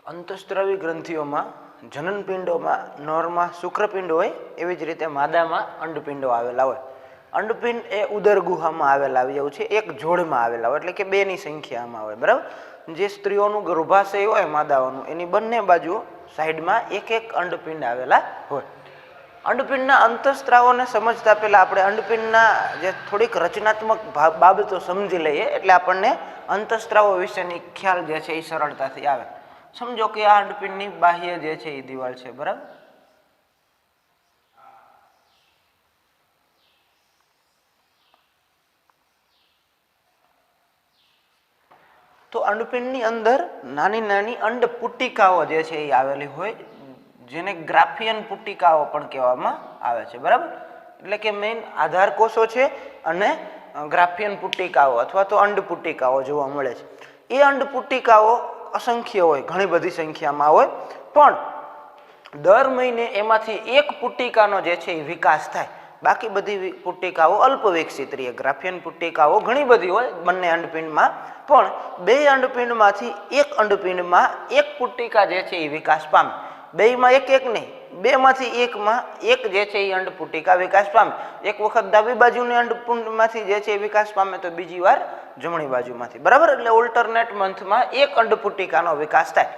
અંતઃસ્ત્રાવી ગ્રંથિઓમાં જનનપિંડોમાં નરમાં શુક્રપિંડ હોય એવી જ રીતે માદામાં અંડપિંડો આવેલા હોય. અંડપિંડ એ ઉદર ગુહામાં આવેલા આવી એવું છે, એક જોડમાં આવેલા હોય એટલે કે બેની સંખ્યામાં હોય. બરાબર. જે સ્ત્રીઓનું ગર્ભાશય હોય માદાઓનું એની બંને બાજુ સાઈડમાં એક એક અંડપિંડ આવેલા હોય. અંડપિંડના અંતઃસ્ત્રાવોને સમજતા પહેલા આપણે અંડપિંડના જે થોડીક રચનાત્મક બાબતો સમજી લઈએ એટલે આપણને અંતઃસ્ત્રાવો વિશેની ખ્યાલ જે છે એ સરળતાથી આવે. સમજો કે આ અંડપિંડની બાહ્ય જે છે એ દિવાલ છે. બરાબર. તો અંડપિંડની અંદર નાની નાની અંડ પુટિકાઓ જે છે એ આવેલી હોય, જેને ગ્રાફિયન પુટિકાઓ પણ કહેવામાં આવે છે. બરાબર. એટલે કે મેઇન આધાર કોષો છે અને ગ્રાફિયન પુટિકાઓ અથવા તો અંડ પુટિકાઓ જોવા મળે છે. એ અંડ પુટિકાઓ અસંખ્ય હોય, ઘણી બધી સંખ્યામાં હોય, પણ દર મહિને એમાંથી એક પુટિકાનો જે છે એ વિકાસ થાય. બાકી બધી પુટિકાઓ અલ્પ વિકસિત રહે. ગ્રાફિયન પુટિકાઓ ઘણી બધી હોય બંને અંડપિંડમાં, પણ બે અંડપિંડમાંથી એક અંડપિંડમાં એક પુટિકા જે છે એ વિકાસ પામે. બેમાં એક એક નહીં, બેમાંથી એકમાં એક જે છે એ અંડપુટિકા વિકાસ પામે. એક વખત ડાબી બાજુની અંડપિંડમાંથી જે છે એ વિકાસ પામે તો બીજી વાર જમણી બાજુમાંથી. બરાબર. એટલે ઓલ્ટરનેટ મંથમાં એક અંડપુટિકાનો વિકાસ થાય.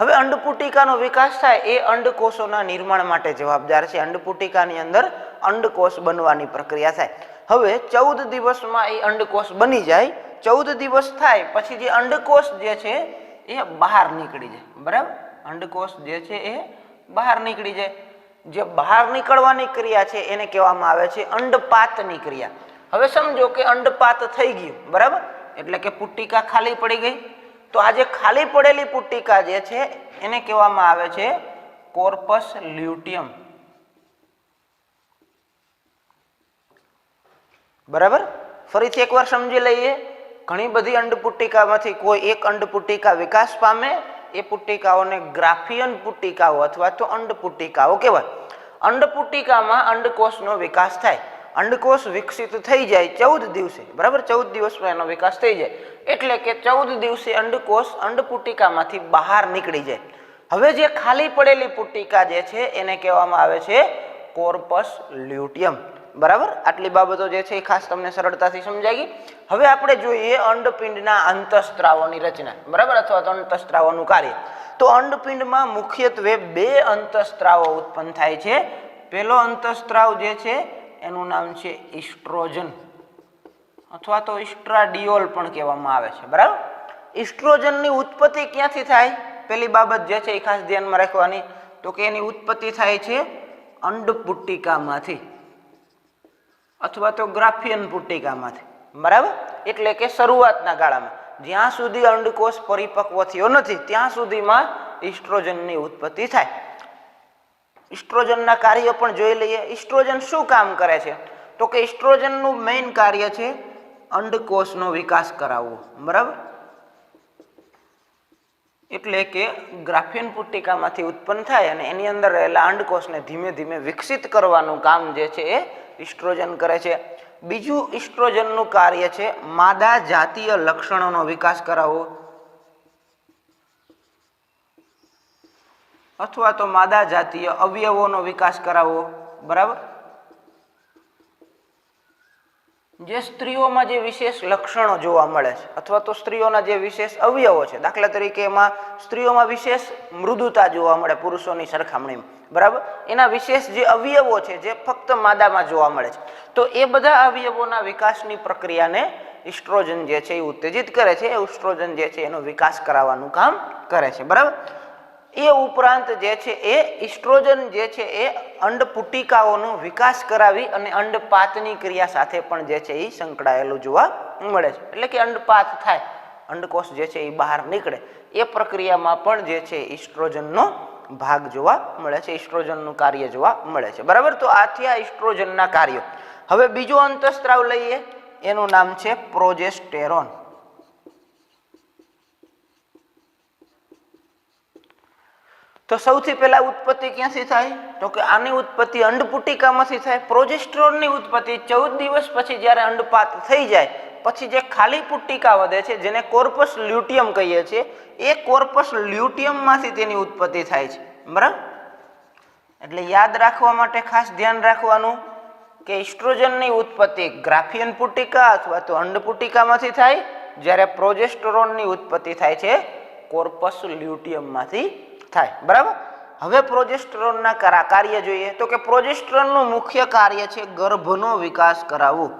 હવે અંડપુટિકાનો વિકાસ થાય એ અંડકોષોના નિર્માણ માટે જવાબદાર છે. અંડપુટિકાની અંદર અંડકોષ બનવાની પ્રક્રિયા થાય. હવે 14 દિવસમાં એ અંડકોષ બની જાય. 14 દિવસ થાય પછી જે અંડકોષ જે છે એ બહાર નીકળી જાય. બરાબર. અંડકોષ જે છે એ બહાર નીકળી જાય. જે બહાર નીકળવાની ક્રિયા છે એને કહેવામાં આવે છે અંડપાતની ક્રિયા. હવે સમજો કે અંડપાત થઈ ગયું. બરાબર. એટલે કે પુટિકા ખાલી પડી ગઈ. તો આ જે ખાલી પડેલી પુટિકા જે છે એને કહેવામાં આવે છે કોર્પસ લ્યુટિયમ. બરાબર. ફરીથી એકવાર સમજી લઈએ. ઘણી બધી અંડપુટિકામાંથી કોઈ એક અંડપુટિકા વિકાસ પામે. એ પુટિકાઓને ગ્રાફિયન પુટિકાઓ અથવા તો અંડપુટિકાઓ કહેવાય. અંડપુટિકામાં અંડકોષનો વિકાસ થાય. અંડકોષ વિકસિત થઈ જાય 14 દિવસે. બરાબર. 14 દિવસમાં એનો વિકાસ થઈ જાય એટલે કે 14 દિવસે અંડકોષ અંડપુટિકામાંથી બહાર નીકળી જાય. હવે જે ખાલી પડેલી પુટિકા જે છે એને કહેવામાં આવે છે કોર્પસ લ્યુટિયમ. બરાબર. આટલી બાબતો જે છે એ ખાસ તમને સરળતાથી સમજાઈ ગઈ. હવે આપણે જોઈએ અંડપિંડના અંતઃસ્ત્રાવોની રચના. બરાબર. અથવા તો અંતઃસ્ત્રાવોનું કાર્ય. તો અંડપિંડમાં મુખ્યત્વે બે અંતઃસ્ત્રાવો ઉત્પન્ન થાય છે. પહેલો અંતઃસ્ત્રાવ જે છે એનું નામ છે ઇસ્ટ્રોજન અથવા તો ઇસ્ટ્રાડિયોલ પણ કહેવામાં આવે છે. બરાબર. ઇસ્ટ્રોજનની ઉત્પત્તિ ક્યાંથી થાય? પહેલી બાબત જે છે એ ખાસ ધ્યાનમાં રાખવાની, તો કે એની ઉત્પત્તિ થાય છે અંડપુટિકામાંથી અથવા તો ગ્રાફિયન પુટિકામાંથી. બરાબર. એટલે કે શરૂઆતના ગાળામાં જ્યાં સુધી અંડકોષ પરિપક્વ થયો નથી ત્યાં સુધીમાં ઇસ્ટ્રોજનની ઉત્પત્તિ થાય. ઇસ્ટ્રોજનના કાર્યો પણ જોઈ લઈએ. ઇસ્ટ્રોજન શું કામ કરે છે? તો કે ઇસ્ટ્રોજનનું મેઇન કાર્ય છે અંડકોષનો વિકાસ કરાવવો. બરાબર. એટલે કે ગ્રાફિયન પુટિકામાંથી ઉત્પન્ન થાય અને એની અંદર રહેલા અંડકોષને ધીમે ધીમે વિકસિત કરવાનું કામ જે છે એ ઇસ્ટ્રોજન કરે છે. બીજું ઇસ્ટ્રોજનનું કાર્ય છે માદા જાતીય લક્ષણોનો વિકાસ કરાવવો અથવા તો માદા જાતીય અવયવોનો વિકાસ કરાવવો. બરાબર. જે સ્ત્રીઓમાં જે વિશેષ લક્ષણો જોવા મળે છે અથવા તો સ્ત્રીઓના જે વિશેષ અવયવો છે, દાખલા તરીકે એમાં સ્ત્રીઓમાં વિશેષ મૃદુતા જોવા મળે પુરુષોની સરખામણીમાં. બરાબર. એના વિશેષ જે અવયવો છે જે ફક્ત માદામાં જોવા મળે છે, તો એ બધા અવયવોના વિકાસની પ્રક્રિયાને ઇસ્ટ્રોજન જે છે એ ઉત્તેજિત કરે છે. એ ઇસ્ટ્રોજન જે છે એનો વિકાસ કરાવવાનું કામ કરે છે. બરાબર. એ ઉપરાંત જે છે એ ઇસ્ટ્રોજન જે છે એ અંડપુટિકાઓનો વિકાસ કરાવી અને અંડપાતની ક્રિયા સાથે પણ જે છે એ સંકળાયેલું જોવા મળે છે. એટલે કે અંડપાત થાય, અંડકોષ જે છે એ બહાર નીકળે, એ પ્રક્રિયામાં પણ જે છે ઇસ્ટ્રોજનનો ભાગ જોવા મળે છે. ઇસ્ટ્રોજનનું કાર્ય જોવા મળે છે. બરાબર. તો આ થયા ઇસ્ટ્રોજનના કાર્યો. હવે બીજો અંતઃસ્ત્રાવ લઈએ. એનું નામ છે પ્રોજેસ્ટેરોન. તો સૌથી પહેલા ઉત્પત્તિ ક્યાંથી થાય? તો કે આની ઉત્પત્તિ અંડપુટિકામાંથી થાય. પ્રોજેસ્ટેરોનની ઉત્પત્તિ 14 દિવસ પછી જ્યારે અંડપાત થઈ જાય પછી જે ખાલી પુટ્ટિકા વધે છે જેને કોર્પસ લ્યુટિયમ કહીએ છીએ, એ કોર્પસ લ્યુટિયમમાંથી તેની ઉત્પત્તિ થાય છે, બરાબર. એટલે યાદ રાખવા માટે ખાસ ધ્યાન રાખવાનું કે ઇસ્ટ્રોજનની ઉત્પત્તિ ગ્રાફિયન પુટ્ટિકા અથવા તો અંડ પુટ્ટિકામાંથી થાય, જ્યારે પ્રોજેસ્ટેરોનની ઉત્પત્તિ થાય છે કોર્પસ લ્યુટિયમમાંથી થાય, બરાબર. હવે પ્રોજેસ્ટેરોનના કાર્ય જોઈએ તો કે પ્રોજેસ્ટેરોનનું મુખ્ય કાર્ય છે ગર્ભનો વિકાસ કરાવવું.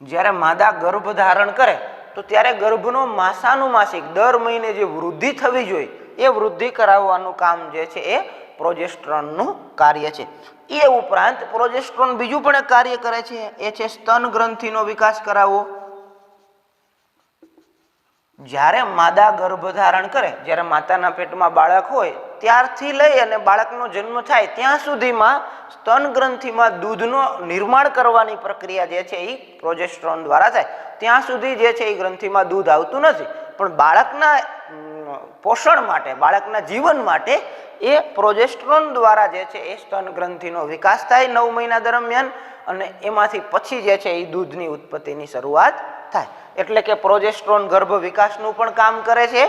જ્યારે માદા ગર્ભ ધારણ કરે તો ત્યારે ગર્ભનો માસાનુમાસિક દર મહિને જે વૃદ્ધિ થવી જોઈએ એ વૃદ્ધિ કરાવવાનું કામ જે છે એ પ્રોજેસ્ટેરોનનું કાર્ય છે. એ ઉપરાંત પ્રોજેસ્ટેરોન બીજું પણ એક કાર્ય કરે છે, એ છે સ્તન ગ્રંથિનો વિકાસ કરાવવો. જ્યારે માદા ગર્ભ ધારણ કરે, જ્યારે માતાના પેટમાં બાળક હોય ત્યારથી લઈ અને બાળકનો જન્મ થાય ત્યાં સુધીમાં સ્તન ગ્રંથિમાં દૂધનું નિર્માણ કરવાની પ્રક્રિયા જે છે એ પ્રોજેસ્ટેરોન દ્વારા થાય. ત્યાં સુધી જે છે એ ગ્રંથિમાં દૂધ આવતું નથી, પણ બાળકના પોષણ માટે, બાળકના જીવન માટે એ પ્રોજેસ્ટેરોન દ્વારા જે છે એ સ્તન ગ્રંથિનો વિકાસ થાય 9 મહિના દરમિયાન, અને એમાંથી પછી જે છે એ દૂધની ઉત્પત્તિની શરૂઆત થાય. એટલે કે પ્રોજેસ્ટેરોન ગર્ભ વિકાસનું પણ કામ કરે છે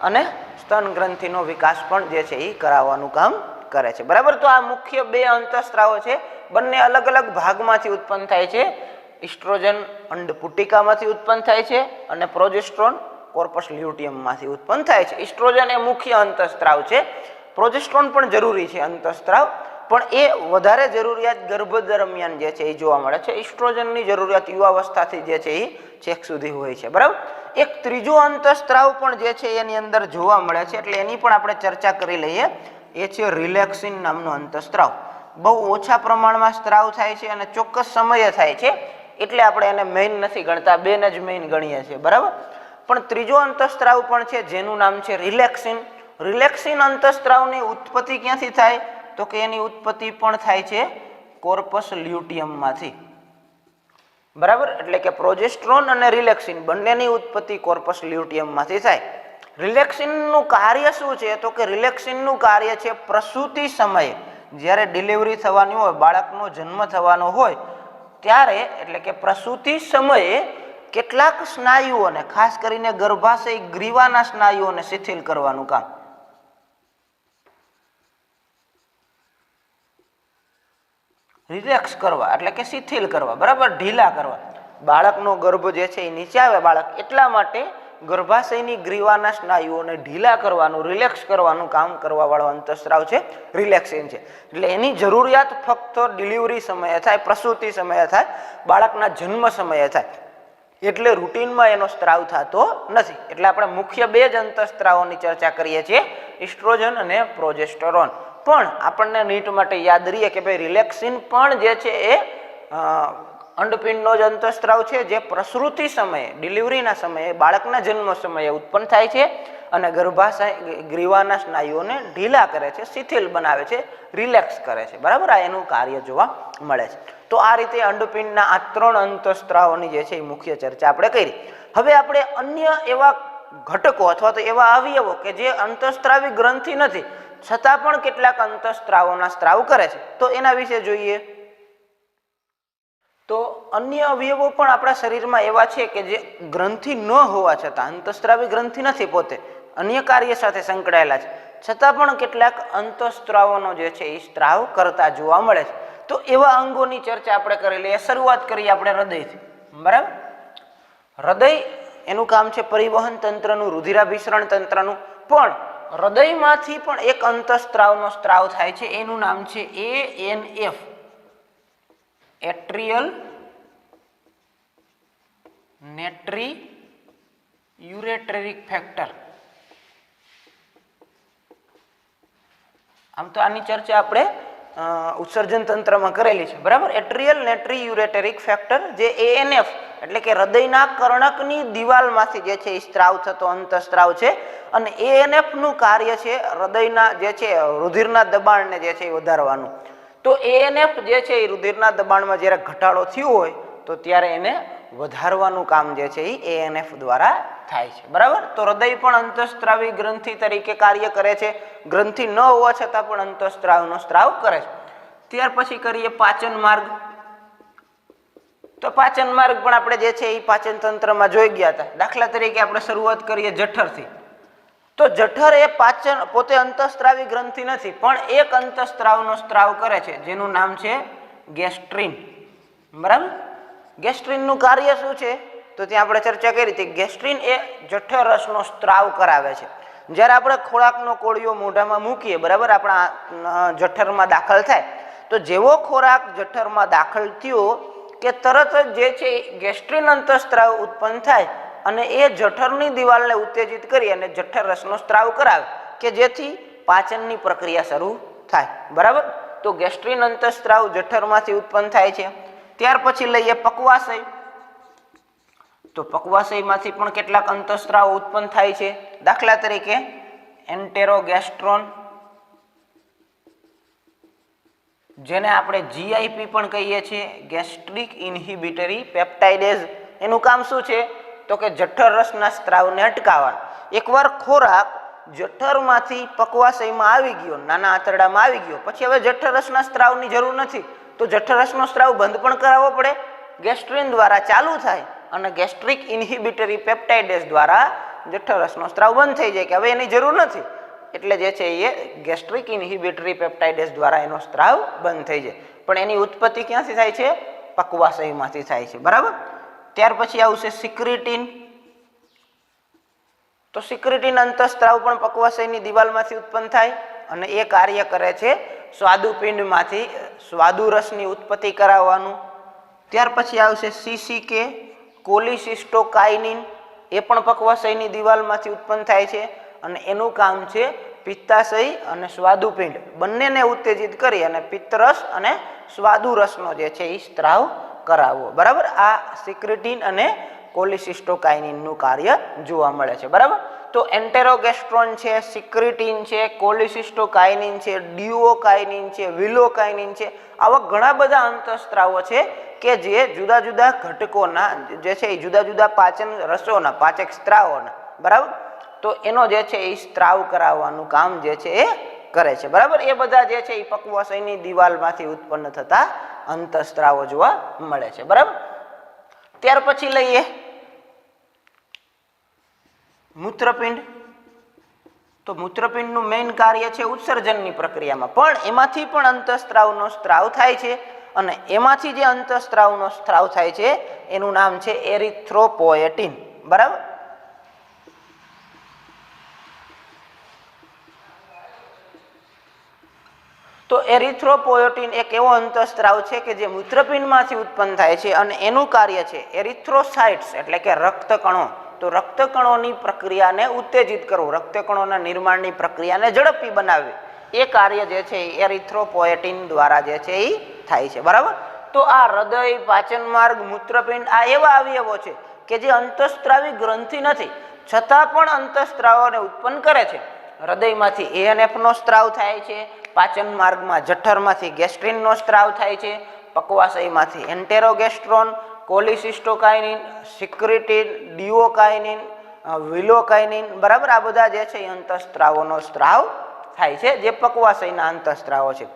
અને સ્તન ગ્રંથિનો વિકાસ પણ જે છે એ કરાવવાનું કામ કરે છે, બરાબર. તો આ મુખ્ય બે અંતઃસ્ત્રાવો છે, બંને અલગ અલગ ભાગમાંથી ઉત્પન્ન થાય છે. ઇસ્ટ્રોજન અંડ પુટ્ટિકામાંથી ઉત્પન્ન થાય છે અને પ્રોજેસ્ટેરોન કોર્પસ લ્યુટિયમમાંથી ઉત્પન્ન થાય છે. ઇસ્ટ્રોજન એ મુખ્ય અંતઃસ્ત્રાવ છે, પ્રોજેસ્ટેરોન પણ જરૂરી છે અંતઃસ્ત્રાવ, પણ એ વધારે જરૂરિયાત ગર્ભ દરમિયાન જે છે એ જોવા મળે છે. ઇસ્ટ્રોજનની જરૂરિયાત યુવાવસ્થાથી જે છે એ છેક સુધી હોય છે, બરાબર. એક ત્રીજો અંતઃસ્ત્રાવ પણ જે છે એની અંદર જોવા મળે છે, એટલે એની પણ આપણે ચર્ચા કરી લઈએ. એ છે રિલેક્સિન નામનો અંતઃસ્ત્રાવ. બહુ ઓછા પ્રમાણમાં સ્ત્રાવ થાય છે અને ચોક્કસ સમયે થાય છે, એટલે આપણે એને મેઇન નથી ગણતા, બેને જ મેઇન ગણીએ છીએ, બરાબર. પણ ત્રીજો અંતઃસ્ત્રાવ પણ છે જેનું નામ છે રિલેક્સિન. રિલેક્સિન અંતઃસ્ત્રાવની ઉત્પત્તિ ક્યાંથી થાય તો કે એની ઉત્પત્તિ પણ થાય છે કોર્પસ લ્યુટિયમમાંથી, બરાબર. એટલે કે પ્રોજેસ્ટેરોન અને રિલેક્સિન બંનેની ઉત્પત્તિ કોર્પસ લ્યુટિયમમાંથી થાય. રિલેક્સિનનું કાર્ય શું છે તો કે રિલેક્સિનનું કાર્ય છે પ્રસૂતિ સમયે, જ્યારે ડિલિવરી થવાની હોય, બાળકનો જન્મ થવાનો હોય ત્યારે, એટલે કે પ્રસૂતિ સમયે કેટલાક સ્નાયુઓને, ખાસ કરીને ગર્ભાશય ગ્રીવાના સ્નાયુઓને શિથિલ કરવાનું કામ. રિલેક્સ કરવા એટલે કે શિથિલ કરવા, બરાબર, ઢીલા કરવા. બાળકનો ગર્ભ જે છે એ નીચે આવે બાળક, એટલા માટે ગર્ભાશયની ગ્રીવાના સ્નાયુઓને ઢીલા કરવાનું, રિલેક્સ કરવાનું કામ કરવા વાળો અંતઃસ્ત્રાવ છે રિલેક્સિન છે. એટલે એની જરૂરિયાત ફક્ત ડિલિવરી સમયે થાય, પ્રસૂતિ સમયે થાય, બાળકના જન્મ સમયે થાય, એટલે રૂટીનમાં એનો સ્ત્રાવ થતો નથી. એટલે આપણે મુખ્ય બે જ અંતઃસ્ત્રાવોની ચર્ચા કરીએ છીએ, ઇસ્ટ્રોજન અને પ્રોજેસ્ટેરોન. પણ આપણને નીટ માટે યાદ રહીએ કે ભાઈ રિલેક્સિન પણ જે છે એ અંડપિંડનો જ અંતઃસ્ત્રાવ છે, જે પ્રસૂતિ સમયે, ડિલિવરીના સમયે, બાળકના જન્મ સમયે ઉત્પન્ન થાય છે અને ગર્ભાશય ગ્રીવાના સ્નાયુઓને ઢીલા કરે છે, શિથિલ બનાવે છે, રિલેક્સ કરે છે, બરાબર. આ એનું કાર્ય જોવા મળે છે. તો આ રીતે અંડપિંડના આ 3 અંતઃસ્ત્રાવોની જે છે એ મુખ્ય ચર્ચા આપણે કરી. હવે આપણે અન્ય એવા ઘટકો અથવા તો એવા અવયવો કે જે અંતઃસ્ત્રાવી ગ્રંથિ નથી છતાં પણ કેટલાક અંતઃસ્ત્રાવોના સ્ત્રાવ કરે છે, તો એના વિશે જોઈએ. તો અન્ય અવયવો પણ આપણા શરીરમાં એવા છે કે જે ગ્રંથિ ન હોવા છતાં, અંતઃસ્ત્રાવી ગ્રંથિ નથી પોતે, અન્ય કાર્ય સાથે સંકળાયેલા છે, છતાં પણ કેટલાક અંતઃસ્ત્રાવોનો જે છે એ સ્ત્રાવ કરતા જોવા મળે છે. તો એવા અંગોની ચર્ચા આપણે કરી લઈએ. શરૂઆત કરીએ આપણે હૃદયથી, બરાબર. હૃદય એનું કામ છે પરિવહન તંત્રનું, રુધિરાભિસરણ તંત્રનું, પણ હૃદયમાંથી પણ એક અંતઃસ્ત્રાવનો સ્ત્રાવ થાય છે, એનું નામ છે ANF, એટ્રિયલ નેટ્રી યુરેટેરિક ફેક્ટર. આમ તો આની ચર્ચા આપણે ઉત્સર્જન તંત્રમાં કરેલી છે, બરાબર. એટ્રિયલ નેટ્રી યુરેટેરિક ફેક્ટર, જે ANF એટલે કે હૃદયના કર્ણકની દિવાલમાંથી જે છે એ સ્ત્રાવ થતો અંતઃસ્ત્રાવ છે. અને ANF નું કાર્ય છે હૃદયના જે છે રુધિરના દબાણને જે છે એ વધારવાનું. તો ANF જે છે એ રુધિરના દબાણમાં જ્યારે ઘટાડો થયો હોય તો ત્યારે એને વધારવાનું કામ જે છે એ ANF દ્વારા થાય છે, બરાબર. તો હૃદય પણ અંતઃસ્ત્રાવી ગ્રંથિ તરીકે કાર્ય કરે છે, ગ્રંથિ ન હોવા છતાં પણ અંતઃસ્ત્રાવનો સ્ત્રાવ કરે છે. ત્યાર પછી કરીએ પાચન માર્ગ. તો પાચન માર્ગ પણ આપણે જે છે એ પાચન તંત્રમાં જોઈ ગયા હતા. દાખલા તરીકે આપણે શરૂઆત કરીએ જઠરથી. તો જઠર એ પાચન પોતે અંતઃસ્ત્રાવી ગ્રંથિ નથી, પણ એક અંતઃસ્ત્રાવનો સ્ત્રાવ કરે છે જેનું નામ છે ગેસ્ટ્રિન. બરાબર. ગેસ્ટ્રિનનું કાર્ય શું છે? તો ત્યાં આપણે ચર્ચા કરી હતી. ગેસ્ટ્રિન એ જઠર રસનો સ્ત્રાવ કરાવે છે. જ્યારે આપણે ખોરાકનો કોળિયો મોઢામાં મૂકીએ, બરાબર, આપણા જઠરમાં દાખલ થાય, તો જેવો ખોરાક જઠરમાં દાખલ થયો કે તરત જ જે છે ગેસ્ટ્રિન અંતઃસ્ત્રાવ ઉત્પન્ન થાય અને એ જઠરની દિવાલને ઉત્તેજિત કરી અને જઠર રસનો સ્ત્રાવ કરાવે કે જેથી પાચનની પ્રક્રિયા શરૂ થાય. બરાબર. તો ગેસ્ટ્રિન અંતઃસ્ત્રાવ જઠરમાંથી ઉત્પન્ન થાય છે. ત્યાર પછી લઈએ પક્વાશય. તો પક્વાશયમાંથી પણ કેટલાક અંતઃસ્ત્રાવ ઉત્પન્ન થાય છે. દાખલા તરીકે એન્ટેરોગેસ્ટ્રોન, જેને આપણે GIP પણ કહીએ છીએ, ગેસ્ટ્રિક ઇન્હિબિટરી પેપ્ટાઇડેઝ. એનું કામ શું છે? તો કે જઠર રસના સ્ત્રાવને અટકાવવાનું. એકવાર ખોરાક જઠરમાંથી પક્વાશયમાં આવી ગયો, નાના આંતરડામાં આવી ગયો, પછી હવે જઠર રસના સ્ત્રાવની જરૂર નથી, તો જઠર રસનો સ્ત્રાવ બંધ પણ કરાવવો પડે. ગેસ્ટ્રિન દ્વારા ચાલુ થાય અને ગેસ્ટ્રિક ઇન્હિબિટરી પેપ્ટાઇડેઝ દ્વારા જઠર રસનો સ્ત્રાવ બંધ થઈ જાય કે હવે એની જરૂર નથી, એટલે જે છે એ ગેસ્ટ્રિક ઇન્હિબિટરી પેપ્ટાઇડેઝ દ્વારા એનો સ્ત્રાવ બંધ થઈ જાય. પણ એની ઉત્પત્તિ ક્યાંથી થાય છે? પક્વાશયમાંથી થાય છે. બરાબર. ત્યાર પછી આવશે સિક્રિટીન. તો સિક્રિટીન અંતઃસ્ત્રાવ પણ પક્વાશયની દિવાલમાંથી ઉત્પન્ન થાય અને એ કાર્ય કરે છે સ્વાદુપિંડમાંથી સ્વાદુરસની ઉત્પત્તિ કરાવવાનું. ત્યાર પછી આવશે CCK, કોલિસિસ્ટોકાઇનિન. એ પણ પક્વાશયની દિવાલમાંથી ઉત્પન્ન થાય છે અને એનું કામ છે પિત્તાશય અને સ્વાદુપિંડ બંનેને ઉત્તેજિત કરી અને પિત્તરસ અને સ્વાદુરસનો જે છે એ સ્ત્રાવ કરાવવો. બરાબર. આ સિક્રિટીન અને કોલિસિસ્ટોકાઇનિનનું કાર્ય જોવા મળે છે. બરાબર. તો એન્ટેરોગેસ્ટ્રોન છે, સિક્રિટીન છે, કોલિસિસ્ટોકાઇનિન છે, ડિઓકાઇનિન છે, વિલોકાઇનિન છે, આવા ઘણા બધા અંતઃસ્ત્રાવો છે કે જે જુદા જુદા ઘટકોના જે છે એ જુદા જુદા પાચન રસોના પાચક સ્ત્રાવોના, બરાબર, તો એનો જે છે એ સ્ત્રાવ કરાવવાનું કામ જે છે એ કરે છે. બરાબર. એ બધા જે છે એ પક્વાશયની દિવાલમાંથી ઉત્પન્ન થતા અંતઃસ્ત્રાવો જોવા મળે છે. બરાબર. ત્યાર પછી લઈએ મૂત્રપિંડ. તો મૂત્રપિંડનું મેઇન કાર્ય છે ઉત્સર્જનની પ્રક્રિયામાં, પણ એમાંથી પણ અંતઃસ્ત્રાવનો સ્ત્રાવ થાય છે અને એમાંથી જે અંતઃસ્ત્રાવનો સ્ત્રાવ થાય છે એનું નામ છે એરિથ્રોપોએટિન. બરાબર. તો એરિથ્રોપોએટિન એક એવો અંતઃસ્ત્રાવ છે કે જે મૂત્રપિંડમાંથી ઉત્પન્ન થાય છે અને એનું કાર્ય છે એરિથ્રોસાઇટ્સ એટલે કે રક્તકણો. તો રક્તકણોની પ્રક્રિયાને ઉત્તેજિત કરવું, રક્તકણોના નિર્માણની પ્રક્રિયાને ઝડપી બનાવવી, એ કાર્ય જે છે એ એરિથ્રોપોએટિન દ્વારા જે છે એ થાય છે. બરાબર. તો આ હૃદય, પાચન માર્ગ, મૂત્રપિંડ આ એવા અવયવો છે કે જે અંતઃસ્ત્રાવી ગ્રંથિ નથી છતાં પણ અંતઃસ્ત્રાવોને ઉત્પન્ન કરે છે. હૃદયમાંથી ANF નો સ્ત્રાવ થાય છે, પાચન માર્ગમાં જઠરમાંથી ગેસ્ટ્રિનનો સ્ત્રાવ થાય છે, પક્વાશયમાંથી એન્ટેરોગેસ્ટ્રોન, કોલિસિસ્ટોકાઇનિન, સિક્રિટીન, ડિઓકાઇનિન, વિલોકાઇનિન. બરાબર. આ બધા જે છે એ અંતઃસ્ત્રાવોનો સ્ત્રાવ થાય છે જે પક્વાશયના અંતઃસ્ત્રાવો છે.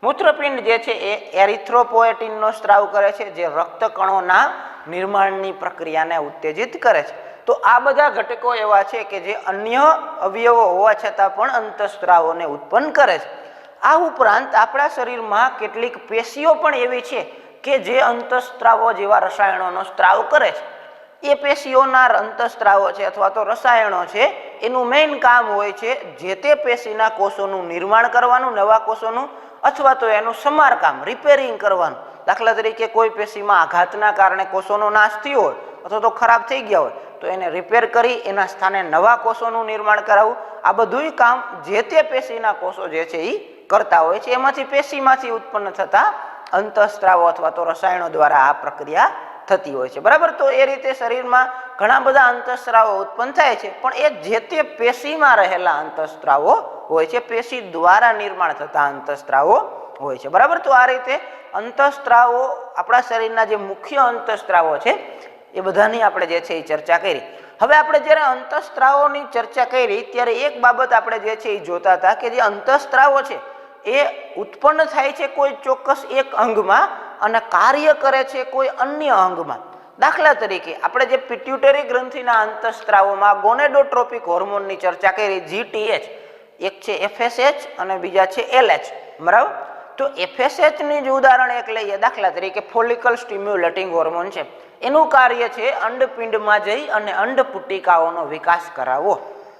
મૂત્રપિંડ જે છે એ એરિથ્રોપોએટિનનો સ્ત્રાવ કરે છે જે રક્તકણોના નિર્માણની પ્રક્રિયાને ઉત્તેજિત કરે છે. તો આ બધા ઘટકો એવા છે કે જે અન્ય અવયવો હોવા છતાં પણ અંતઃસ્ત્રાવોને ઉત્પન્ન કરે છે. આ ઉપરાંત આપણા શરીરમાં કેટલીક પેશીઓ પણ એવી છે કે જે અંતઃસ્ત્રાવો જેવા રસાયણોનો સ્ત્રાવ કરે છે. એ પેશીઓના અંતઃસ્ત્રાવો છે અથવા તો રસાયણો છે એનું મેઇન કામ હોય છે જે તે પેશીના કોષોનું નિર્માણ કરવાનું, નવા કોષોનું, અથવા તો એનું સમારકામ, રિપેરિંગ કરવાનું. દાખલા તરીકે કોઈ પેશીમાં આઘાતના કારણે કોષોનો નાશ થયો હોય અથવા તો ખરાબ થઈ ગયા હોય તો એને રિપેર કરી એના સ્થાને નવા કોષોનું નિર્માણ કરાવવું, આ બધું કામ જે તે પેશીના કોષો જે છે એ કરતા હોય છે. એમાંથી પેશીમાંથી ઉત્પન્ન થતા અંતઃસ્ત્રાવો અથવા તો રસાયણો દ્વારા આ પ્રક્રિયા થતી હોય છે. બરાબર. તો એ રીતે શરીરમાં ઘણા બધા અંતઃસ્ત્રાવો ઉત્પન્ન થાય છે પણ એ જે તે પેશીમાં રહેલા અંતઃસ્ત્રાવો હોય છે, પેશી દ્વારા નિર્માણ થતા અંતઃસ્ત્રાવો હોય છે. બરાબર. તો આ રીતે અંતઃસ્ત્રાવો આપણા શરીરના જે મુખ્ય અંતઃસ્ત્રાવો છે એ બધાની આપણે જે છે એ ચર્ચા કરી. હવે આપણે જ્યારે અંતઃસ્ત્રાવોની ચર્ચા કરી ત્યારે એક બાબત આપણે જે છે એ જોતા હતા કે જે અંતઃસ્ત્રાવો છે એ ઉત્પન્ન થાય છે કોઈ ચોક્કસ એક અંગમાં અને કાર્ય કરે છે કોઈ અન્ય અંગમાં. દાખલા તરીકે આપણે જે પિટ્યુટરી ગ્રંથિના અંતઃસ્ત્રાવોમાં ગોનેડોટ્રોપિક હોર્મોનની ચર્ચા કરી, GTH, એક છે FSH અને બીજા છે LH, બરાબર. તો FSH ની જ ઉદાહરણ એક લઈએ, દાખલા તરીકે ફોલિકલ સ્ટિમ્યુલેટિંગ હોર્મોન છે, એનું કાર્ય છે અંડપિંડમાં જઈ અને અંડપુટિકાઓનો વિકાસ કરાવવો.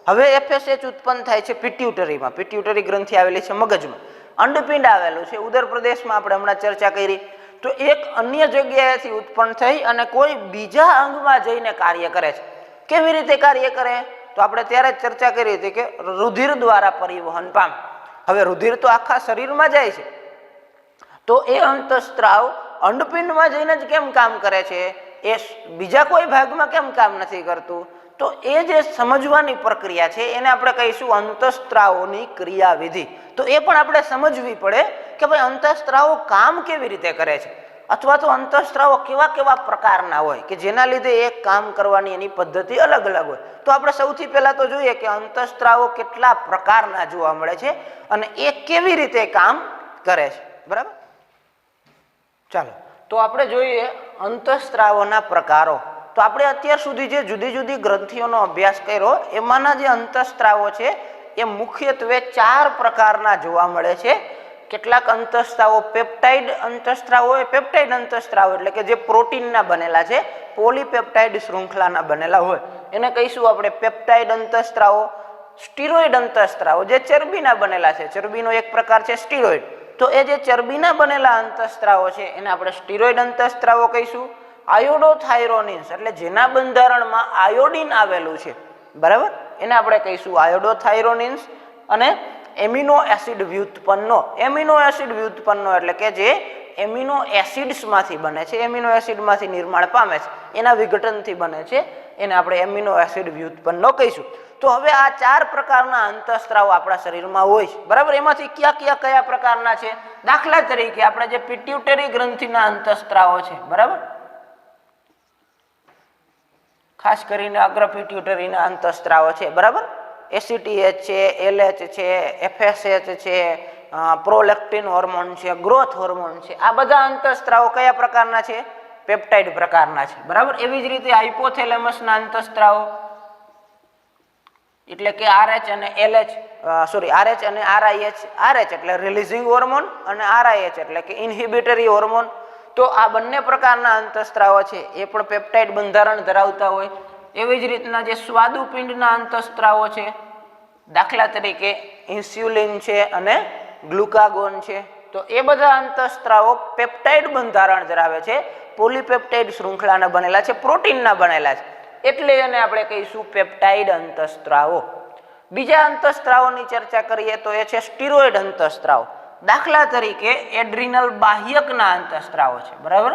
હવે FSH ઉત્પન્ન થાય છે પિટ્યુટરીમાં, પિટ્યુટરી ગ્રંથિ આવેલી છે મગજમાં, અંડપિંડ આવેલું છે ઉદર પ્રદેશમાં, આપણે હમણાં ચર્ચા કરી. તો એક અન્ય જગ્યાએથી ઉત્પન્ન થઈ અને કોઈ બીજા અંગમાં જઈને કાર્ય કરે છે. કેવી રીતે કાર્ય કરે? તો આપણે ત્યારે જ ચર્ચા કરી હતી કે રુધિર દ્વારા પરિવહન પામે. હવે રુધિર તો આખા શરીરમાં જાય છે, તો એ અંતઃસ્ત્રાવ અંડપિંડમાં જઈને જ કેમ કામ કરે છે, એ બીજા કોઈ ભાગમાં કેમ કામ નથી કરતું? તો એ જે સમજવાની પ્રક્રિયા છે એને આપણે કહીશું અંતઃસ્ત્રાવોની ક્રિયાવિધિ. તો એ પણ આપણે સમજવી પડે કે ભાઈ અંતઃસ્ત્રાવો કામ કેવી રીતે કરે છે, અથવા તો અંતઃસ્ત્રાવો કેવા કેવા પ્રકારના હોય કે જેના લીધે એક કામ કરવાની એની પદ્ધતિ અલગ અલગ હોય. તો આપણે સૌથી પહેલા તો જોઈએ કે અંતઃસ્ત્રાવો કેટલા પ્રકારના જોવા મળે છે અને એ કેવી રીતે કામ કરે છે, બરાબર. ચાલો તો આપણે જોઈએ અંતઃસ્ત્રાવોના પ્રકારો. તો આપણે અત્યાર સુધી જે જુદી જુદી ગ્રંથિઓનો અભ્યાસ કર્યો એમાંના જે અંતઃસ્ત્રાવો છે એ મુખ્યત્વે 4 પ્રકારના જોવા મળે છે. કેટલાક અંતઃસ્ત્રાવો પેપ્ટાઇડ અંતઃસ્ત્રાવો હોય, પેપ્ટાઇડ અંતઃસ્ત્રાવો એટલે કે જે પ્રોટીનના બનેલા છે, પોલીપેપ્ટાઇડ શૃંખલાના બનેલા હોય, એને કહીશું આપણે પેપ્ટાઇડ અંતઃસ્ત્રાવો. સ્ટીરોઇડ અંતઃસ્ત્રાવો જે ચરબીના બનેલા છે, ચરબીનો એક પ્રકાર છે સ્ટીરોઇડ, તો એ જે ચરબીના બનેલા અંતઃસ્ત્રાવો છે એને આપણે સ્ટીરોઇડ અંતઃસ્ત્રાવો કહીશું. આયોડોથાયરોનિન્સ એટલે જેના બંધારણમાં આયોડિન આવેલું છે, બરાબર, એને આપણે કહીશું આયોડોથાયરોનિન્સ. અને એમિનો એસિડ વ્યુત્પન્નો, એમિનો એસિડ વ્યુત્પન્નો એટલે કે જે એમિનો એસિડ્સમાંથી બને છે, એમિનો એસિડમાંથી નિર્માણ પામે છે, એના વિઘટનથી બને છે, એને આપણે એમિનો એસિડ વ્યુત્પન્નો કહીશું. તો હવે આ 4 પ્રકારના અંતઃસ્ત્રાવો આપણા શરીરમાં હોય છે, બરાબર. એમાંથી કયા પ્રકારના છે? દાખલા તરીકે આપણે જે પિટ્યુટરી ગ્રંથિના અંતઃસ્ત્રાવો છે, બરાબર, ખાસ કરીને અગ્ર પિટ્યુટરીના અંતઃસ્ત્રાવો છે, બરાબર. ACTH છે, LH છે, FSH છે, પ્રોલેક્ટિન હોર્મોન છે, ગ્રોથ હોર્મોન છે, આ બધા અંતઃસ્ત્રાવો કયા પ્રકારના છે? પેપ્ટાઇડ પ્રકારના છે, બરાબર. એવી જ રીતે હાઇપોથેલેમસના અંતઃસ્ત્રાવો એટલે કે RH અને LH, RH અને RIH, RH એટલે રિલીઝિંગ હોર્મોન અને RIH એટલે કે ઇન્હિબિટરી હોર્મોન. તો આ બંને પ્રકારના અંતઃસ્ત્રાવો છે એ પણ પેપ્ટાઇડ બંધારણ ધરાવતા હોય. એવી જ રીતના જે સ્વાદુપિંડના અંતઃસ્ત્રાવો છે, દાખલા તરીકે ઇન્સ્યુલિન છે અને ગ્લુકાગોન છે, તો એ બધા અંતઃસ્ત્રાવો પેપ્ટાઇડ બંધારણ ધરાવે છે, પોલીપેપ્ટાઇડ શૃંખલાના બનેલા છે, પ્રોટીનના બનેલા છે, એટલે એને આપણે કહીશું પેપ્ટાઇડ અંતઃસ્ત્રાવો. બીજા અંતઃસ્ત્રાવોની ચર્ચા કરીએ તો એ છે સ્ટીરોઇડ અંતઃસ્ત્રાવ. દાખલા તરીકે એડ્રિનલ બાહ્યકના અંતઃસ્ત્રાવો છે, બરાબર.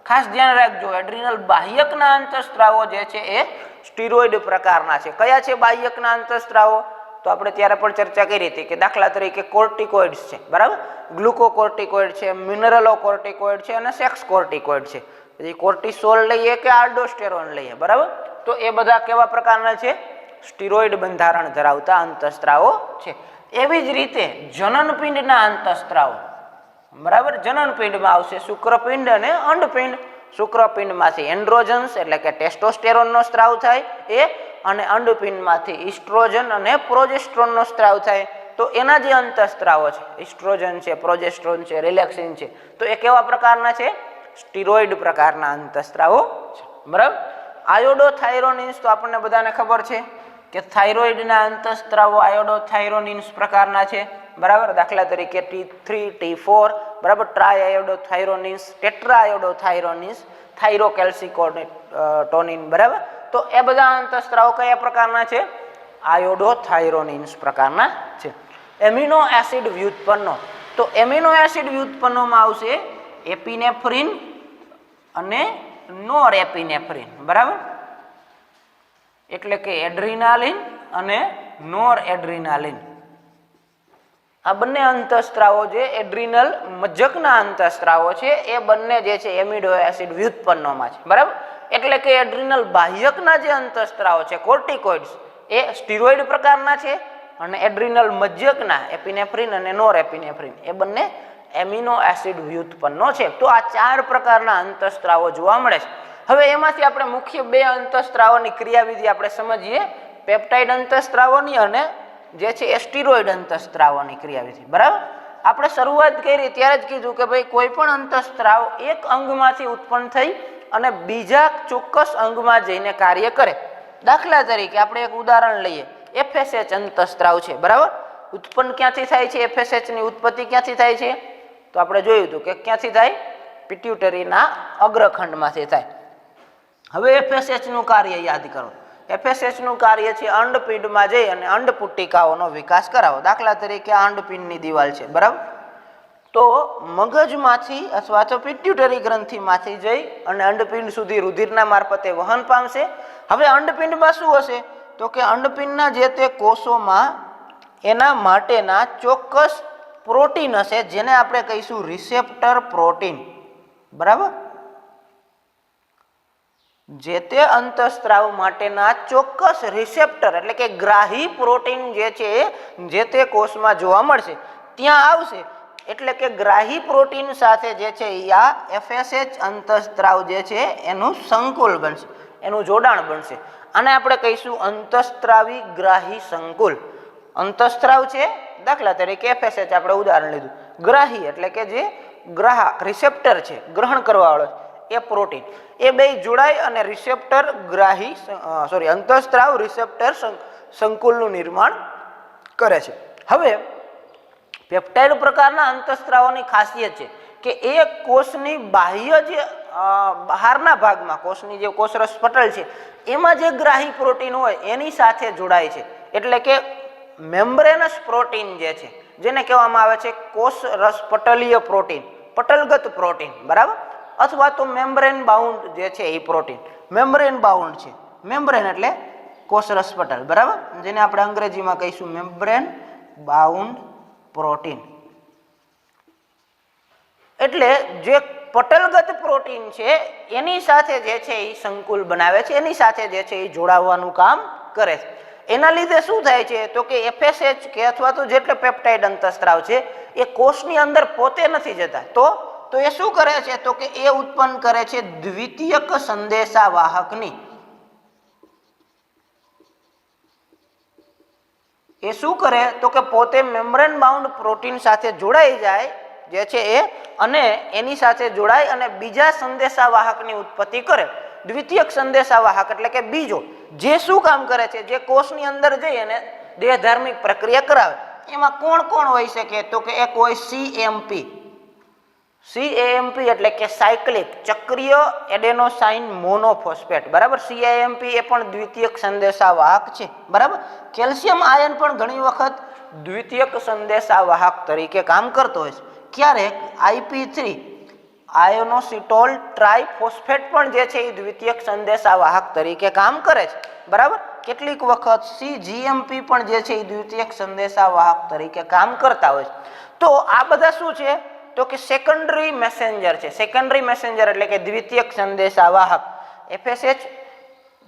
ખાસ ધ્યાન રાખજો, એડ્રિનલ બાહ્યકના અંતઃસ્ત્રાવો જે છે એ સ્ટીરોઇડ પ્રકારના છે. કયા છે બાહ્યકના અંતઃસ્ત્રાવો? તો આપણે ત્યારે પણ ચર્ચા કરી હતી કે દાખલા તરીકે કોર્ટિકોઇડ્સ છે, બરાબર, ગ્લુકોકોર્ટિકોઇડ છે, મિનરલોકોર્ટિકોઇડ છે અને સેક્સ કોર્ટિકોઇડ છે. પછી કોર્ટિસોલ લઈએ કે આલ્ડોસ્ટેરોન લઈએ, બરાબર, તો એ બધા કેવા પ્રકારના છે? સ્ટીરોઇડ બંધારણ ધરાવતા અંતઃસ્ત્રાવો છે. એવી જ રીતે જનનપિંડના અંતઃસ્ત્રાવો, બરાબર, જનનપિંડમાં આવશે શુક્રપિંડ અને અંડપિંડ. શુક્રપિંડમાંથી એન્ડ્રોજન્સ એટલે કે ટેસ્ટોસ્ટેરોનનો સ્ત્રાવ થાય એ, અને અંડપિંડમાંથી ઇસ્ટ્રોજન અને પ્રોજેસ્ટ્રોનનો સ્ત્રાવ થાય. તો એના જે અંતઃસ્ત્રાવો છે, ઇસ્ટ્રોજન છે, પ્રોજેસ્ટ્રોન છે, રિલેક્સિન છે, તો એ કેવા પ્રકારના છે? સ્ટીરોઇડ પ્રકારના અંતઃસ્ત્રાવો છે, બરાબર. આયોડોથાયરોનિન્સ તો આપણને બધાને ખબર છે કે થાઇરોઇડના અંતઃસ્ત્રાવો આયોડોથાયરોનિન્સ પ્રકારના છે, બરાબર. દાખલા તરીકે T3, T4, બરાબર, ટ્રાયઆયોડોથાયરોનિન્સ, ટેટ્રાઆયોડોથાયરોનિન્સ, થાઇરોકેલ્સિકોટોનિન, બરાબર. તો એ બધા અંતઃસ્ત્રાવો કયા પ્રકારના છે? આયોડોથાયરોનિન્સ પ્રકારના છે. એમિનો એસિડ વ્યુત્પન્નો, તો એમિનો એસિડ વ્યુત્પન્નોમાં આવશે એપિનેફ્રિન અને નોરએપિનેફ્રિન, બરાબર, એટલે કે એડ્રિનાલિન અને નોરએડ્રિનાલિન. આ બંને અંતઃસ્ત્રાવો જે એડ્રિનલ મજ્જકના અંતઃસ્ત્રાવો છે એ બંને જે છે એમિનો એસિડ વ્યુત્પન્નોમાં છે, બરાબર. એટલે કે એડ્રિનલ બાહ્યકના જે અંતઃસ્ત્રાવો છે કોર્ટિકોઇડ્સ એ સ્ટીરોઇડ પ્રકારના છે, અને એડ્રિનલ મજ્જકના એપિનેફ્રિન અને નોરએપિનેફ્રિન એ બંને એમિનો એસિડ વ્યુત્પન્નો છે. તો આ 4 પ્રકારના અંતઃસ્ત્રાવો જોવા મળે છે. હવે એમાંથી આપણે મુખ્ય 2 અંતઃસ્ત્રાવોની ક્રિયાવિધિ આપણે સમજીએ, પેપ્ટાઇડ અંતઃસ્ત્રાવોની અને જે છે સ્ટીરોઇડ અંતઃસ્ત્રાવોની ક્રિયાવિધિ. બરાબર, આપણે શરૂઆત કરી ત્યારે જ કીધું કે ભાઈ કોઈ પણ અંતઃસ્ત્રાવ એક અંગમાંથી ઉત્પન્ન થઈ અને બીજા ચોક્કસ અંગમાં જઈને કાર્ય કરે. દાખલા તરીકે આપણે એક ઉદાહરણ લઈએ, FSH અંતઃસ્ત્રાવ છે. બરાબર, ઉત્પન્ન ક્યાંથી થાય છે? FSH ની ઉત્પત્તિ ક્યાંથી થાય છે? તો આપણે જોયું હતું કે ક્યાંથી થાય? પિટ્યુટરીના અગ્રખંડમાંથી થાય. હવે FSH નું કાર્ય યાદ કરો. FSH નું કાર્ય છે અંડપિંડમાં જઈ અને અંડપુટ્ટિકાઓનો વિકાસ કરાવો. દાખલા તરીકે આ અંડપિંડની દિવાલ છે. બરાબર, તો મગજમાંથી અથવા તો પિટ્યુટરી ગ્રંથિમાંથી જઈ અને અંડપિંડ સુધી રુધિરના મારફતે વહન પામશે. હવે અંડપિંડમાં શું હશે? તો કે અંડપિંડના જે તે કોષોમાં એના માટેના ચોક્કસ પ્રોટીન હશે, જેને આપણે કહીશું રિસેપ્ટર પ્રોટીન. બરાબર, જે તે અંતઃસ્ત્રાવ માટેના ચોક્કસ રિસેપ્ટર એટલે કે ગ્રાહી પ્રોટીન જે છે જે તે કોષમાં જોવા મળશે, ત્યાં આવશે. એટલે કે ગ્રાહી પ્રોટીન સાથે જે છે આ FSH અંતઃસ્ત્રાવ જે છે એનું સંકુલ બનશે, એનું જોડાણ બનશે. આને આપણે કહીશું અંતઃસ્ત્રાવી ગ્રાહી સંકુલ. અંતઃસ્ત્રાવ છે, દાખલા તરીકે FSH આપણે ઉદાહરણ લીધું. ગ્રાહી એટલે કે જે ગ્રાહક રિસેપ્ટર છે, ગ્રહણ કરવા વાળો એ પ્રોટીન, એ બે જોડાય અને રિસેપ્ટર ગ્રાહી અંતઃસ્ત્રાવ રિસેપ્ટર સંકુલનું નિર્માણ કરે છે. હવે પેપ્ટાઇડ પ્રકારના અંતઃસ્ત્રાવોની ખાસિયત છે કે એ કોષની બાહ્ય જે બહારના ભાગમાં કોષની જે કોષરસ પટલ છે એમાં જે ગ્રાહી પ્રોટીન હોય એની સાથે જોડાય છે. એટલે કે મેમ્બ્રેનસ પ્રોટીન જે છે, જેને કહેવામાં આવે છે કોષરસ પટલીય પ્રોટીન, પટલગત પ્રોટીન. બરાબર, અથવા તો મેમ્બ્રેન બાઉન્ડ જે છે એ પ્રોટીન મેમ્બ્રેન બાઉન્ડ છે. મેમ્બ્રેન એટલે કોષરસ પટલ. બરાબર, જેને આપણે અંગ્રેજીમાં કહીશું મેમ્બ્રેન બાઉન્ડ પ્રોટીન. એટલે જે પટલગત પ્રોટીન છે એની સાથે જે છે એ સંકુલ બનાવે છે, એની સાથે જે છે એ જોડાવાનું કામ કરે છે. એના લીધે શું થાય છે? તો કે FSH કે અથવા તો જેટલા પેપ્ટાઇડ અંતઃસ્ત્રાવ છે એ કોષની અંદર પોતે નથી જતા. તો એ શું કરે છે? તો કે એ ઉત્પન્ન કરે છે દ્વિતીયક સંદેશાવાહકની. એ શું કરે? તો કે પોતે મેમ્બ્રેન બાઉન્ડ પ્રોટીન સાથે જોડાઈ જાય જે છે એ, અને એની સાથે જોડાય અને બીજા સંદેશાવાહકની ઉત્પત્તિ કરે. દ્વિતીયક સંદેશાવાહક એટલે કે બીજો, જે શું કામ કરે છે? જે કોષની અંદર જઈ અને દેહધાર્મિક પ્રક્રિયા કરાવે. એમાં કોણ કોણ હોઈ શકે? તો કે એક હોય CAMP. CAMP એટલે કે સાયક્લિક ચક્રીય એડેનોસાઇન મોનોફોસ્ફેટ. બરાબર, CAMP એ પણ દ્વિતીયક સંદેશાવાહક છે. બરાબર, કેલ્શિયમ આયન પણ ઘણી વખત દ્વિતીયક સંદેશાવાહક તરીકે કામ કરતો હોય છે. ક્યારેક IP3 આયોનોસિટોલ ટ્રાઇફોસ્ફેટ પણ જે છે એ દ્વિતીયક સંદેશાવાહક તરીકે કામ કરે છે. બરાબર, કેટલીક વખત CGMP પણ જે છે એ દ્વિતીયક સંદેશાવાહક તરીકે કામ કરતા હોય છે. તો આ બધા શું છે? તો કે સેકન્ડરી મેસેન્જર છે. સેકન્ડરી મેસેન્જર એટલે કે દ્વિતીયક સંદેશાવાહક. FSH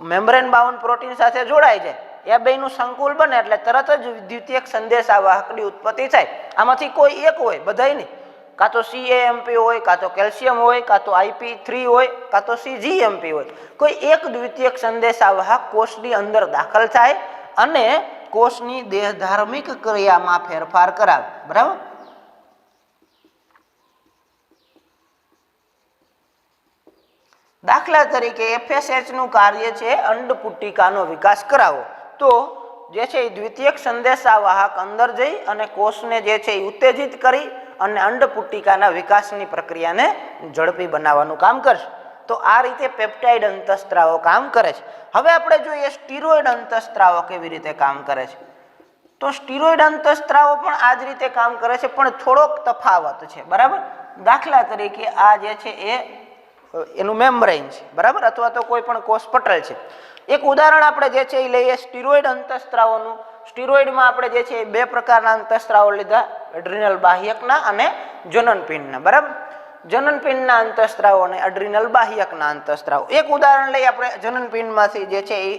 મેમ્બ્રેન બાઉન્ડ પ્રોટીન સાથે જોડાઈ જાય, એ બેનું સંકુલ બને એટલે તરત જ દ્વિતીયક સંદેશાવાહકની ઉત્પત્તિ થાય. આમાંથી કોઈ એક હોય, બધાય નહીં. કાં તો CAMP હોય, કાં તો કેલ્શિયમ હોય, કાં તો IP3 હોય, કાં તો CGMP હોય. કોઈ એક દ્વિતીયક સંદેશાવાહક કોષની અંદર દાખલ થાય અને કોષની દેહધાર્મિક ક્રિયામાં ફેરફાર કરાવે. બરાબર, દાખલા તરીકે FSH નું કાર્ય છે અંડપુટ્ટિકાનો વિકાસ કરાવો. તો જે છે એ દ્વિતીયક સંદેશાવાહક અંદર જઈ અને કોષને જે છે એ ઉત્તેજિત કરી અને અંડપુટ્ટિકાના વિકાસની પ્રક્રિયાને ઝડપી બનાવવાનું કામ કરશે. તો આ રીતે પેપ્ટાઇડ અંતઃસ્ત્રાવો કામ કરે છે. હવે આપણે જોઈએ સ્ટીરોઇડ અંતઃસ્ત્રાવો કેવી રીતે કામ કરે છે. તો સ્ટીરોઇડ અંતઃસ્ત્રાવો પણ આ જ રીતે કામ કરે છે, પણ થોડોક તફાવત છે. બરાબર, દાખલા તરીકે આ જે છે એ એનું મેમ્બ્રેન છે. બરાબર, અથવા તો કોઈ પણ કોષ પટલ છે. એક ઉદાહરણ આપણે જે છે એ લઈએ સ્ટીરોઇડ અંતઃસ્ત્રાવોનું. સ્ટીરોઇડમાં આપણે જે છે એ 2 પ્રકારના અંતઃસ્ત્રાવો લીધા, એડ્રિનલ બાહ્યકના અને જનનપિંડના. બરાબર, જનનપિંડના અંતઃસ્ત્રાવો અને એડ્રિનલ બાહ્યકના અંતઃસ્ત્રાવો. એક ઉદાહરણ લઈ આપણે જનનપિંડમાંથી જે છે એ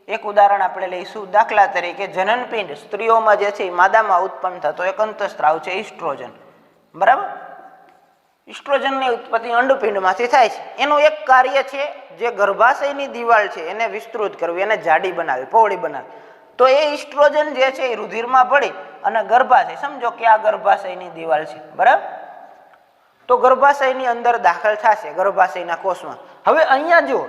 એક ઉદાહરણ આપણે લઈશું. દાખલા તરીકે જનનપિંડ સ્ત્રીઓમાં જે છે એ માદામાં ઉત્પન્ન થતો એક અંતઃસ્ત્રાવ છે ઇસ્ટ્રોજન. બરાબર. ઇસ્ટ્રોજનની ઉત્પત્તિ અંડપિંડમાંથી થાય છે. એનું એક કાર્ય છે જે ગર્ભાશયની દિવાલ છે એને વિસ્તૃત કરવી, એને જાડી બનાવવી, પહોળી બનાવવી. તો એ ઇસ્ટ્રોજન જે છે એ રુધિરમાં ભળી અને ગર્ભાશય, સમજો કે આ ગર્ભાશયની દિવાલ છે, બરાબર. તો ગર્ભાશયની અંદર દાખલ થશે ગર્ભાશયના કોષમાં. હવે અહીંયા જો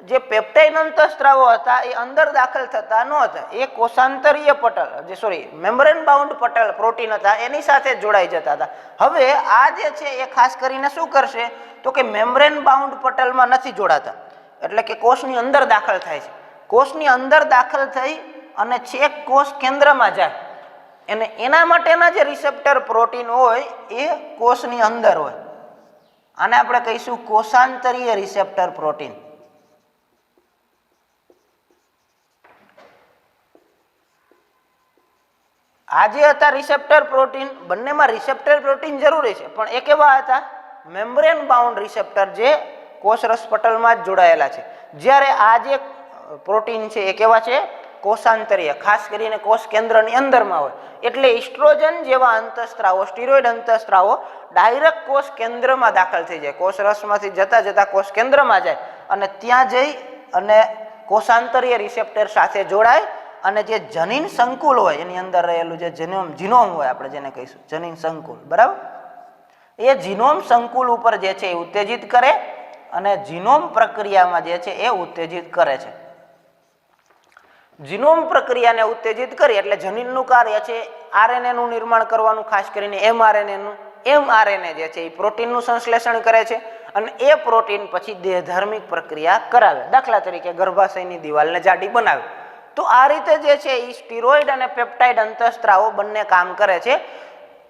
જે પેપ્ટાઇડ અંતઃસ્ત્રાવો હતા એ અંદર દાખલ થતા ન હતા, એ કોષાંતરીય પટલ મેમ્બ્રેન બાઉન્ડ પટલ પ્રોટીન હતા એની સાથે જોડાઈ જતા હતા. હવે આ જે છે એ ખાસ કરીને શું કરશે તો કે મેમ્બ્રેન બાઉન્ડ પટલમાં નથી જોડાતા, એટલે કે કોષની અંદર દાખલ થાય છે. કોષની અંદર દાખલ થઈ અને છેક કોષ કેન્દ્રમાં જાય, અને એના માટેના જે રિસેપ્ટર પ્રોટીન હોય એ કોષની અંદર હોય. આને આપણે કહીશું કોષાંતરીય રિસેપ્ટર પ્રોટીન. આ જે હતા રિસેપ્ટર પ્રોટીન, બંનેમાં રિસેપ્ટર પ્રોટીન જરૂરી છે, પણ એ કેવા હતા? મેમ્બ્રેન બાઉન્ડ રિસેપ્ટર જે કોષરસ પટલમાં જ જોડાયેલા છે. જ્યારે આ જે પ્રોટીન છે એ કેવા છે? કોષાંતરીય, ખાસ કરીને કોષ કેન્દ્રની અંદરમાં હોય. એટલે ઇસ્ટ્રોજન જેવા અંતઃસ્ત્રાવો, સ્ટીરોઇડ અંતઃસ્ત્રાવો ડાયરેક્ટ કોષ કેન્દ્રમાં દાખલ થઈ જાય, કોષરસમાંથી જતા જતા કોષ કેન્દ્રમાં જાય અને ત્યાં જઈ અને કોષાંતરીય રિસેપ્ટર સાથે જોડાય અને જે જનીન સંકુલ હોય એની અંદર રહેલું જે જીનોમ હોય, આપણે જેને કહીશું જનીન સંકુલ, બરાબર, એ જીનોમ સંકુલ ઉપર જે છે એ ઉત્તેજિત કરે અને જીનોમ પ્રક્રિયામાં જે છે એ ઉત્તેજિત કરે છે. જીનોમ પ્રક્રિયાને ઉત્તેજિત કરી એટલે જનીનનું કાર્ય છે આરએનએ નું નિર્માણ કરવાનું, ખાસ કરીને એમઆરએનએ નું. એમઆરએનએ જે છે એ પ્રોટીનનું સંશ્લેષણ કરે છે અને એ પ્રોટીન પછી દેહધાર્મિક પ્રક્રિયા કરાવે, દાખલા તરીકે ગર્ભાશયની દિવાલને જાડી બનાવે. તો આ રીતે જે છે એ સ્ટીરોઇડ અને પેપ્ટાઇડ અંતઃસ્ત્રાવો બંને કામ કરે છે.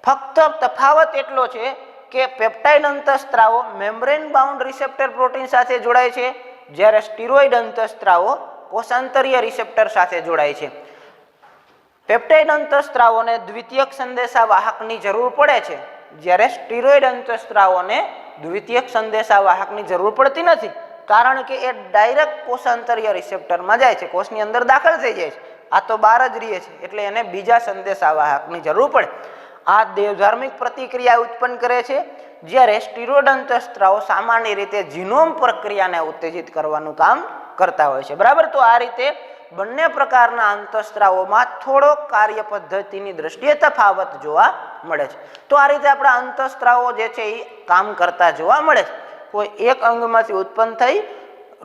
ફક્ત તફાવત એટલો છે કે પેપ્ટાઇડ અંતઃસ્ત્રાવો મેમ્બ્રેન બાઉન્ડ રિસેપ્ટર પ્રોટીન સાથે જોડાય છે, જ્યારે સ્ટીરોઇડ અંતઃસ્ત્રાવો કોષાંતરીય રિસેપ્ટર સાથે જોડાય છે. પેપ્ટાઇડ અંતઃસ્ત્રાવોને દ્વિતીયક સંદેશાવાહકની જરૂર પડે છે, જ્યારે સ્ટીરોઇડ અંતઃસ્ત્રાવોને દ્વિતીયક સંદેશાવાહકની જરૂર પડતી નથી, કારણ કે એ ડાયરેક્ટ કોષાંતરીય રિસેપ્ટરમાં જાય છે, કોષની અંદર દાખલ થઈ જાય છે. આ તો બહાર જ રહે છે, એટલે એને બીજા સંદેશાવાહકની જરૂર પડે. આ દેહધાર્મિક પ્રતિક્રિયા ઉત્પન્ન કરે છે, જ્યારે સ્ટીરોઇડ અંતઃસ્ત્રાવો સામાન્ય રીતે જીનોમ પ્રક્રિયાને ઉત્તેજિત કરવાનું કામ કરતા હોય છે, બરાબર. તો આ રીતે બંને પ્રકારના અંતઃસ્ત્રાવોમાં થોડો કાર્ય પદ્ધતિની દ્રષ્ટિએ તફાવત જોવા મળે છે. તો આ રીતે આપણા અંતઃસ્ત્રાવો જે છે એ કામ કરતા જોવા મળે છે. કોઈ એક અંગમાંથી ઉત્પન્ન થઈ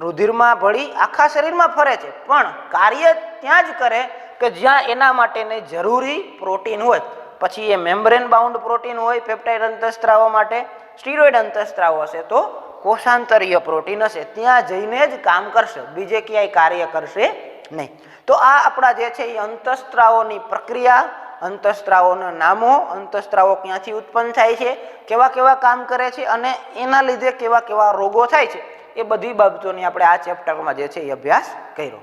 રુધિરમાં ભળી આખા શરીરમાં ફરે છે, પણ કાર્ય ત્યાં જ કરે કે જ્યાં એના માટેની જરૂરી પ્રોટીન હોય. પછી એ મેમ્બ્રેન બાઉન્ડ પ્રોટીન હોય પેપ્ટાઇડ અંતઃસ્ત્રાવો માટે, સ્ટીરોઇડ અંતઃસ્ત્રાવો હશે તો કોષાંતરીય પ્રોટીન હશે, ત્યાં જઈને જ કામ કરશે, બીજે ક્યાંય કાર્ય કરશે નહીં. તો આ આપણા જે છે એ અંતઃસ્ત્રાવોની પ્રક્રિયા, અંતઃસ્ત્રાવોના નામો, અંતઃસ્ત્રાવો ક્યાંથી ઉત્પન્ન થાય છે, કેવા કેવા કામ કરે છે અને એના લીધે કેવા કેવા રોગો થાય છે, એ બધી બાબતોની આપણે આ ચેપ્ટરમાં જે છે એ અભ્યાસ કર્યો.